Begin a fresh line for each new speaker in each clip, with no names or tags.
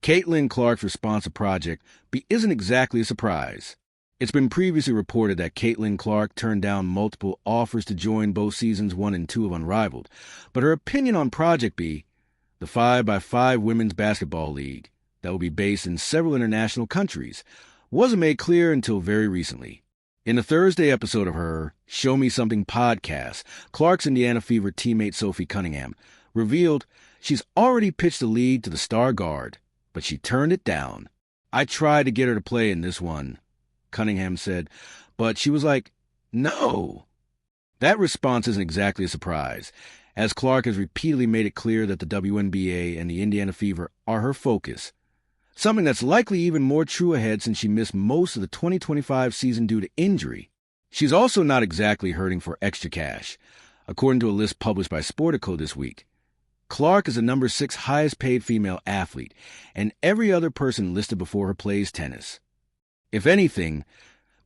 Caitlin Clark's response to Project B isn't exactly a surprise. It's been previously reported that Caitlin Clark turned down multiple offers to join both seasons 1 and 2 of Unrivaled, but her opinion on Project B, the 5x5 women's basketball league that will be based in several international countries, wasn't made clear until very recently. In the Thursday episode of her Show Me Something podcast, Clark's Indiana Fever teammate Sophie Cunningham revealed she's already pitched the league to the star guard, but she turned it down. "I tried to get her to play in this one," Cunningham said, but she was like, "No." That response isn't exactly a surprise, as Clark has repeatedly made it clear that the WNBA and the Indiana Fever are her focus, something that's likely even more true ahead since she missed most of the 2025 season due to injury. She's also not exactly hurting for extra cash. According to a list published by Sportico this week, Clark is the number 6 highest paid female athlete, and every other person listed before her plays tennis. If anything,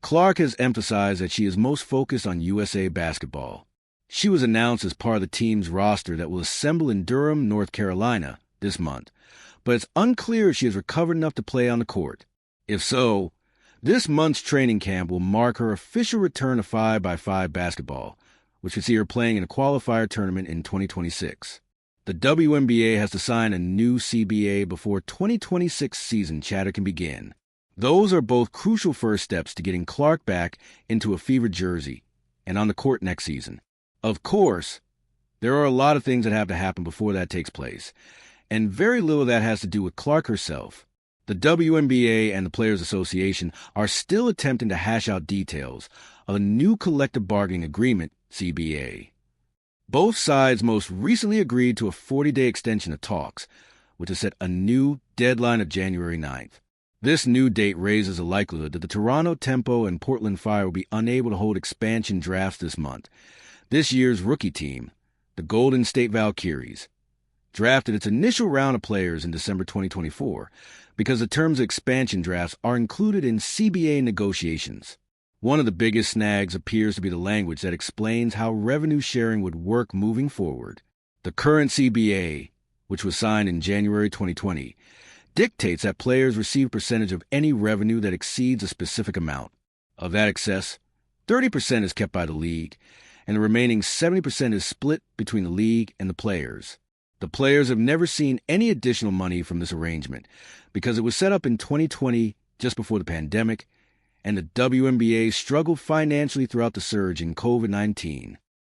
Clark has emphasized that she is most focused on USA basketball. She was announced as part of the team's roster that will assemble in Durham, North Carolina, this month, but it's unclear if she has recovered enough to play on the court. If so, this month's training camp will mark her official return to 5x5 basketball, which would see her playing in a qualifier tournament in 2026. The WNBA has to sign a new CBA before 2026 season chatter can begin. Those are both crucial first steps to getting Clark back into a Fever jersey and on the court next season. Of course, there are a lot of things that have to happen before that takes place, and very little of that has to do with Clark herself. The WNBA and the Players Association are still attempting to hash out details of a new collective bargaining agreement, CBA. Both sides most recently agreed to a 40-day extension of talks, which has set a new deadline of January 9th. This new date raises the likelihood that the Toronto Tempo and Portland Fire will be unable to hold expansion drafts this month. This year's rookie team, the Golden State Valkyries, drafted its initial round of players in December 2024 because the terms of expansion drafts are included in CBA negotiations. One of the biggest snags appears to be the language that explains how revenue sharing would work moving forward. The current CBA, which was signed in January 2020, dictates that players receive a percentage of any revenue that exceeds a specific amount. Of that excess, 30% is kept by the league, and the remaining 70% is split between the league and the players. The players have never seen any additional money from this arrangement because it was set up in 2020, just before the pandemic, and the WNBA struggled financially throughout the surge in COVID-19.